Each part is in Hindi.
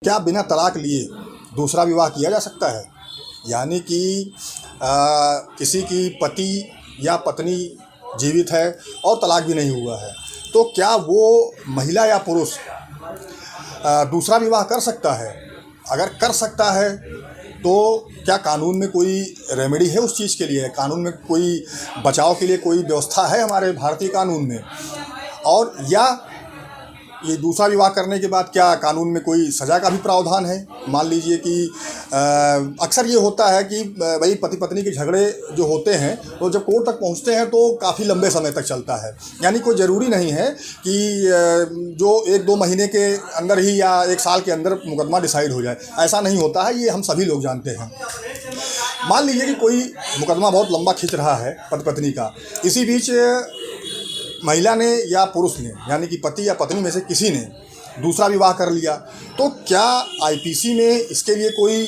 क्या बिना तलाक लिए दूसरा विवाह किया जा सकता है? यानी कि किसी की पति या पत्नी जीवित है और तलाक भी नहीं हुआ है, तो क्या वो महिला या पुरुष दूसरा विवाह कर सकता है? अगर कर सकता है तो क्या कानून में कोई रेमेडी है उस चीज़ के लिए? कानून में कोई बचाव के लिए कोई व्यवस्था है हमारे भारतीय कानून में? और या ये दूसरा विवाह करने के बाद क्या कानून में कोई सज़ा का भी प्रावधान है? मान लीजिए कि अक्सर ये होता है कि भाई पति पत्नी के झगड़े जो होते हैं तो जब कोर्ट तक पहुंचते हैं तो काफ़ी लंबे समय तक चलता है। यानी कोई ज़रूरी नहीं है कि जो 1-2 महीने के अंदर ही या 1 साल के अंदर मुकदमा डिसाइड हो जाए, ऐसा नहीं होता है, ये हम सभी लोग जानते हैं। मान लीजिए कि कोई मुकदमा बहुत लंबा खिंच रहा है पति पत्नी का, इसी बीच महिला ने या पुरुष ने यानी कि पति या पत्नी में से किसी ने दूसरा विवाह कर लिया, तो क्या आईपीसी में इसके लिए कोई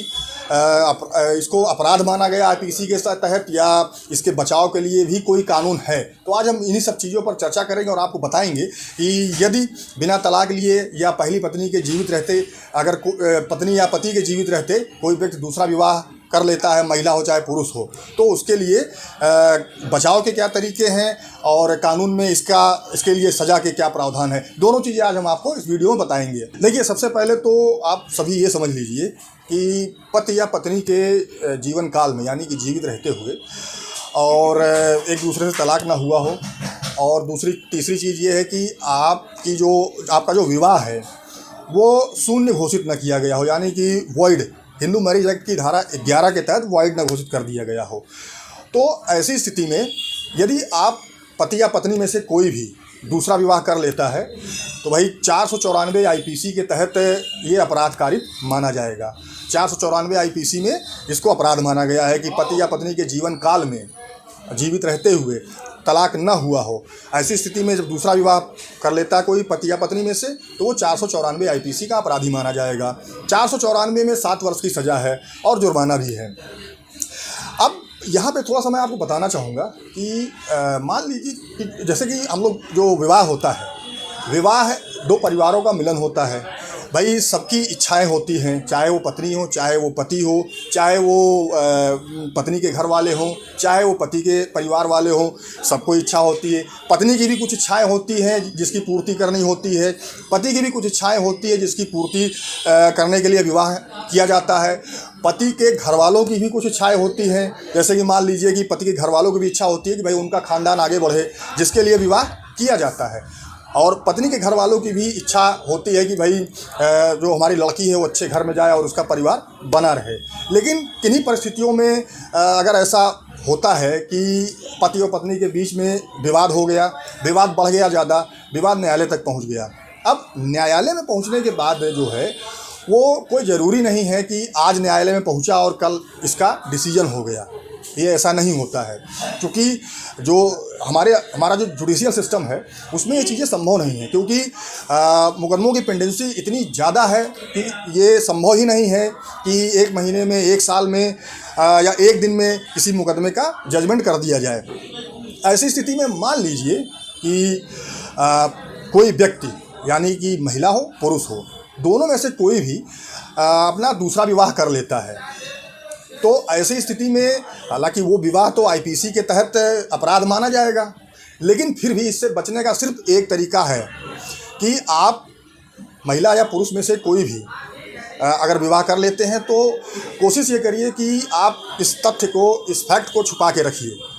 इसको अपराध माना गया आईपीसी के तहत, या इसके बचाव के लिए भी कोई कानून है? तो आज हम इन्हीं सब चीज़ों पर चर्चा करेंगे और आपको बताएंगे कि यदि बिना तलाक लिए या पहली पत्नी के जीवित रहते अगर पत्नी या पति के जीवित रहते कोई व्यक्ति दूसरा विवाह कर लेता है, महिला हो चाहे पुरुष हो, तो उसके लिए बचाव के क्या तरीके हैं और कानून में इसके लिए सज़ा के क्या प्रावधान है, दोनों चीज़ें आज हम आपको इस वीडियो में बताएंगे। देखिए, सबसे पहले तो आप सभी ये समझ लीजिए कि पति या पत्नी के जीवन काल में यानी कि जीवित रहते हुए और एक दूसरे से तलाक ना हुआ हो, और तीसरी चीज़ ये है कि आपका जो विवाह है वो शून्य घोषित न किया गया हो, यानी कि वॉइड, हिंदू मैरिज एक्ट की धारा 11 के तहत वॉइड न घोषित कर दिया गया हो। तो ऐसी स्थिति में यदि आप पति या पत्नी में से कोई भी दूसरा विवाह कर लेता है तो भाई 494 आईपीसी के तहत ये अपराध कारित माना जाएगा। 494 आईपीसी में इसको अपराध माना गया है कि पति या पत्नी के जीवन काल में जीवित रहते हुए तलाक न हुआ हो। ऐसी स्थिति में जब दूसरा विवाह कर लेता है कोई पति या पत्नी में से, तो वो 494 आईपीसी का अपराधी माना जाएगा। 494 में 7 वर्ष की सज़ा है और जुर्माना भी है। अब यहाँ पे थोड़ा सा मैं आपको बताना चाहूँगा कि मान लीजिए कि जैसे कि हम लोग जो विवाह होता है, विवाह 2 परिवारों का मिलन होता है। भाई सबकी इच्छाएं होती हैं, चाहे वो पत्नी हो, चाहे वो पति हो, चाहे वो पत्नी के घर वाले हों, चाहे वो पति के परिवार वाले हों, सबको इच्छा होती है। पत्नी की भी कुछ इच्छाएं होती हैं जिसकी पूर्ति करनी होती है, पति की भी कुछ इच्छाएं होती है जिसकी पूर्ति करने के लिए विवाह किया जाता है। पति के घर वालों की भी कुछ इच्छाएं होती हैं, जैसे कि मान लीजिए कि पति के घर वालों की भी इच्छा होती है कि भाई उनका खानदान आगे बढ़े, जिसके लिए विवाह किया जाता है। और पत्नी के घर वालों की भी इच्छा होती है कि भाई जो हमारी लड़की है वो अच्छे घर में जाए और उसका परिवार बना रहे। लेकिन किन्हीं परिस्थितियों में अगर ऐसा होता है कि पति और पत्नी के बीच में विवाद हो गया, विवाद बढ़ गया ज़्यादा, विवाद न्यायालय तक पहुंच गया। अब न्यायालय में पहुंचने के बाद जो है वो कोई ज़रूरी नहीं है कि आज न्यायालय में पहुंचा और कल इसका डिसीजन हो गया, ये ऐसा नहीं होता है। क्योंकि जो हमारा जो जुडिशियल सिस्टम है उसमें ये चीज़ें संभव नहीं है, क्योंकि मुकदमों की पेंडेंसी इतनी ज़्यादा है कि ये संभव ही नहीं है कि 1 महीने में, 1 साल में या 1 दिन में किसी मुकदमे का जजमेंट कर दिया जाए। ऐसी स्थिति में मान लीजिए कि कोई व्यक्ति यानी कि महिला हो पुरुष हो, दोनों में से कोई भी अपना दूसरा विवाह कर लेता है, तो ऐसी स्थिति में हालांकि वो विवाह तो आईपीसी के तहत अपराध माना जाएगा, लेकिन फिर भी इससे बचने का सिर्फ एक तरीका है कि आप महिला या पुरुष में से कोई भी अगर विवाह कर लेते हैं तो कोशिश ये करिए कि आप इस तथ्य को, इस फैक्ट को छुपा के रखिए।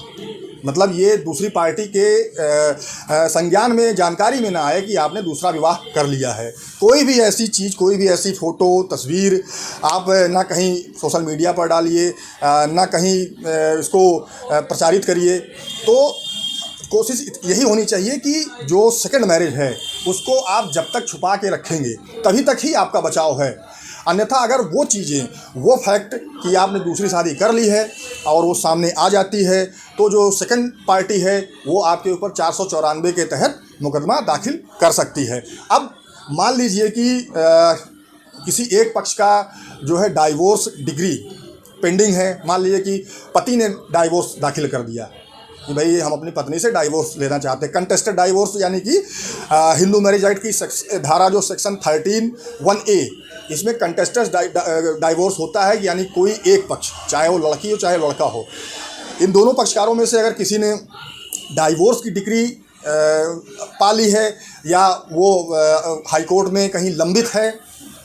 मतलब ये दूसरी पार्टी के संज्ञान में, जानकारी में ना आए कि आपने दूसरा विवाह कर लिया है। कोई भी ऐसी चीज़, कोई भी ऐसी फ़ोटो, तस्वीर आप ना कहीं सोशल मीडिया पर डालिए, ना कहीं इसको प्रचारित करिए। तो कोशिश यही होनी चाहिए कि जो सेकंड मैरिज है उसको आप जब तक छुपा के रखेंगे तभी तक ही आपका बचाव है। अन्यथा अगर वो चीज़ें, वो फैक्ट कि आपने दूसरी शादी कर ली है और वो सामने आ जाती है, तो जो सेकंड पार्टी है वो आपके ऊपर 494 के तहत मुकदमा दाखिल कर सकती है। अब मान लीजिए कि किसी एक पक्ष का जो है डाइवोर्स डिग्री पेंडिंग है। मान लीजिए कि पति ने डाइवोर्स दाखिल कर दिया कि भाई हम अपनी पत्नी से डाइवोर्स लेना चाहते हैं, कंटेस्टेड डाइवोर्स, यानी कि हिंदू मैरिज एक्ट की धारा जो सेक्शन 13(1)(a) इसमें कंटेस्टेड डाइवोर्स होता है, यानी कोई एक पक्ष, चाहे वो लड़की हो चाहे लड़का हो, इन दोनों पक्षकारों में से अगर किसी ने डाइवोर्स की डिग्री पा ली है या वो हाई कोर्ट में कहीं लंबित है,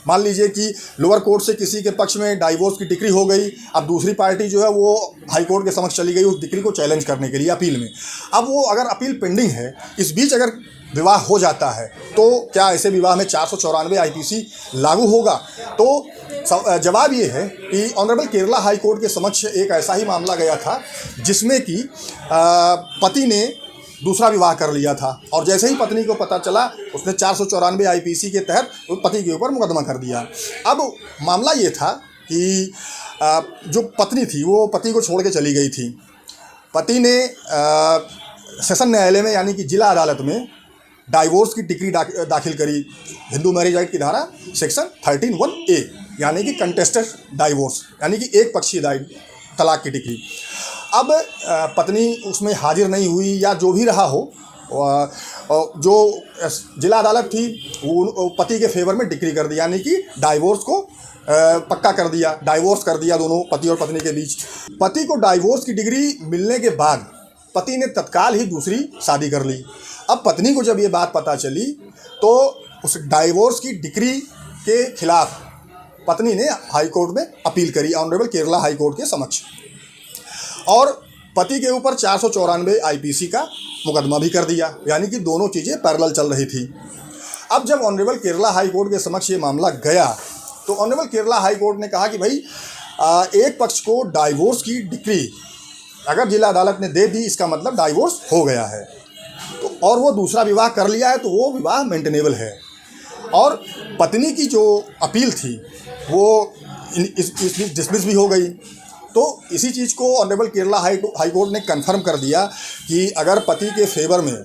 मान लीजिए कि लोअर कोर्ट से किसी के पक्ष में डाइवोर्स की डिक्री हो गई, अब दूसरी पार्टी जो है वो हाई कोर्ट के समक्ष चली गई उस डिक्री को चैलेंज करने के लिए अपील में। अब वो अगर अपील पेंडिंग है, इस बीच अगर विवाह हो जाता है, तो क्या ऐसे विवाह में 494 आईपीसी लागू होगा? तो जवाब ये है कि ऑनरेबल केरला हाई कोर्ट के समक्ष एक ऐसा ही मामला गया था जिसमें कि पति ने दूसरा विवाह कर लिया था, और जैसे ही पत्नी को पता चला उसने 494 आईपीसी के तहत पति के ऊपर मुकदमा कर दिया। अब मामला ये था कि जो पत्नी थी वो पति को छोड़ के चली गई थी। पति ने सेशन न्यायालय में यानी कि जिला अदालत में डाइवोर्स की डिक्री दाखिल करी, हिंदू मैरिज एक्ट की धारा सेक्शन 13(1)(a), यानी कि कंटेस्टेड डाइवोर्स, यानी कि एक पक्षीय तलाक की डिक्री। अब पत्नी उसमें हाजिर नहीं हुई या जो भी रहा हो, जो जिला अदालत थी वो पति के फेवर में डिक्री कर दी, यानी कि डाइवोर्स को पक्का कर दिया, डाइवोर्स कर दिया दोनों पति और पत्नी के बीच। पति को डाइवोर्स की डिग्री मिलने के बाद पति ने तत्काल ही दूसरी शादी कर ली। अब पत्नी को जब ये बात पता चली तो उस डाइवोर्स की डिक्री के खिलाफ पत्नी ने हाई कोर्ट में अपील करी, ऑनरेबल केरला हाई कोर्ट के समक्ष, और पति के ऊपर 494 आईपीसी का मुकदमा भी कर दिया, यानी कि दोनों चीज़ें पैरेलल चल रही थी। अब जब ऑनरेबल केरला हाई कोर्ट के समक्ष ये मामला गया तो ऑनरेबल केरला हाई कोर्ट ने कहा कि भाई एक पक्ष को डाइवोर्स की डिक्री अगर जिला अदालत ने दे दी, इसका मतलब डाइवोर्स हो गया है, तो और वो दूसरा विवाह कर लिया है तो वो विवाह मेंटेनेबल है। और पत्नी की जो अपील थी वो डिसमिस भी हो गई। तो इसी चीज़ को ऑनरेबल केरला हाई कोर्ट ने कंफर्म कर दिया कि अगर पति के फेवर में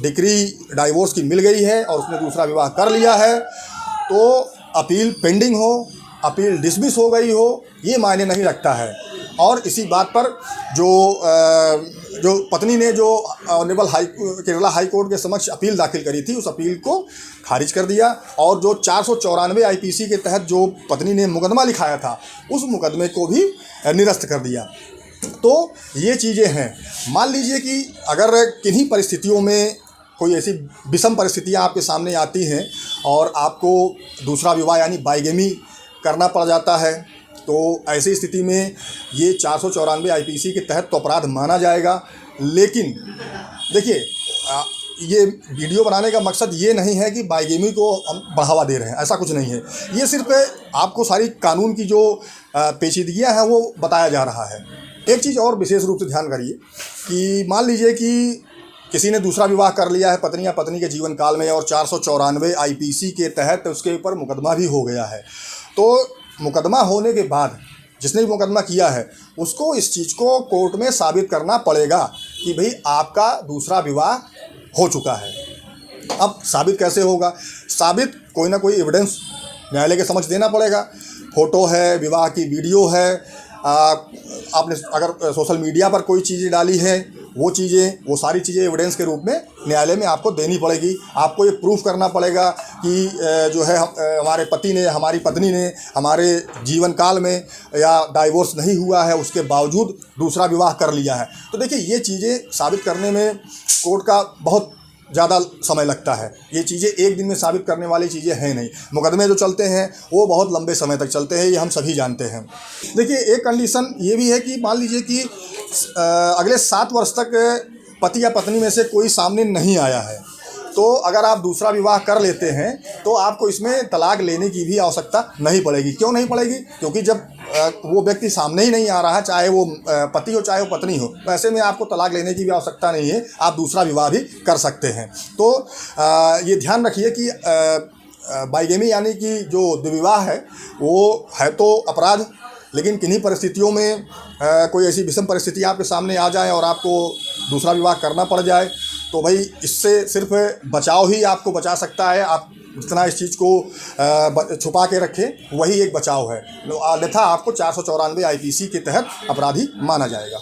डिक्री डाइवोर्स की मिल गई है और उसने दूसरा विवाह कर लिया है तो अपील पेंडिंग हो, अपील डिसमिस हो गई हो, ये मायने नहीं रखता है। और इसी बात पर जो पत्नी ने जो ऑनरेबल केरला हाई कोर्ट के समक्ष अपील दाखिल करी थी उस अपील को खारिज कर दिया, और जो 494 आईपीसी के तहत जो पत्नी ने मुकदमा लिखाया था उस मुकदमे को भी निरस्त कर दिया। तो ये चीज़ें हैं। मान लीजिए कि अगर किन्हीं परिस्थितियों में कोई ऐसी विषम परिस्थितियां आपके सामने आती हैं और आपको दूसरा विवाह यानी बाइगेमी करना पड़ जाता है, तो ऐसी स्थिति में ये 494 आईपीसी के तहत तो अपराध माना जाएगा। लेकिन देखिए, ये वीडियो बनाने का मकसद ये नहीं है कि बाइगेमी को हम बढ़ावा दे रहे हैं, ऐसा कुछ नहीं है। ये सिर्फ आपको सारी कानून की जो पेचीदगियां हैं वो बताया जा रहा है। एक चीज़ और विशेष रूप से ध्यान करिए कि मान लीजिए कि किसी ने दूसरा विवाह कर लिया है पत्नी या पत्नी के जीवन काल में, और 494 आईपीसी के तहत उसके ऊपर मुकदमा भी हो गया है, तो मुकदमा होने के बाद जिसने भी मुकदमा किया है उसको इस चीज़ को कोर्ट में साबित करना पड़ेगा कि भाई आपका दूसरा विवाह हो चुका है। अब साबित कैसे होगा? साबित कोई ना कोई एविडेंस न्यायालय के समक्ष देना पड़ेगा। फ़ोटो है, विवाह की वीडियो है, आपने अगर सोशल मीडिया पर कोई चीज़ें डाली है वो चीज़ें, वो सारी चीज़ें एविडेंस के रूप में न्यायालय में आपको देनी पड़ेगी। आपको ये प्रूफ करना पड़ेगा कि जो है हमारे पति ने, हमारी पत्नी ने हमारे जीवन काल में या डाइवोर्स नहीं हुआ है उसके बावजूद दूसरा विवाह कर लिया है। तो देखिए, ये चीज़ें साबित करने में कोर्ट का बहुत ज़्यादा समय लगता है। ये चीज़ें एक दिन में साबित करने वाली चीज़ें हैं नहीं। मुकदमे जो चलते हैं वो बहुत लंबे समय तक चलते हैं, ये हम सभी जानते हैं। देखिए, एक कंडीशन ये भी है कि मान लीजिए कि अगले 7 वर्ष तक पति या पत्नी में से कोई सामने नहीं आया है, तो अगर आप दूसरा विवाह कर लेते हैं तो आपको इसमें तलाक लेने की भी आवश्यकता नहीं पड़ेगी। क्यों नहीं पड़ेगी? क्योंकि जब वो व्यक्ति सामने ही नहीं आ रहा है, चाहे वो पति हो चाहे वो पत्नी हो, तो ऐसे में आपको तलाक लेने की भी आवश्यकता नहीं है, आप दूसरा विवाह भी कर सकते हैं। तो ये ध्यान रखिए कि बाइगेमी यानी कि जो द्विविवाह है वो है तो अपराध, लेकिन किन्हीं परिस्थितियों में कोई ऐसी विषम परिस्थिति आपके सामने आ जाए और आपको दूसरा विवाह करना पड़ जाए तो भाई इससे सिर्फ बचाव ही आपको बचा सकता है। आप जितना इस चीज़ को छुपा के रखें वही एक बचाव है, अन्यथा आपको 494 आईपीसी के तहत अपराधी माना जाएगा।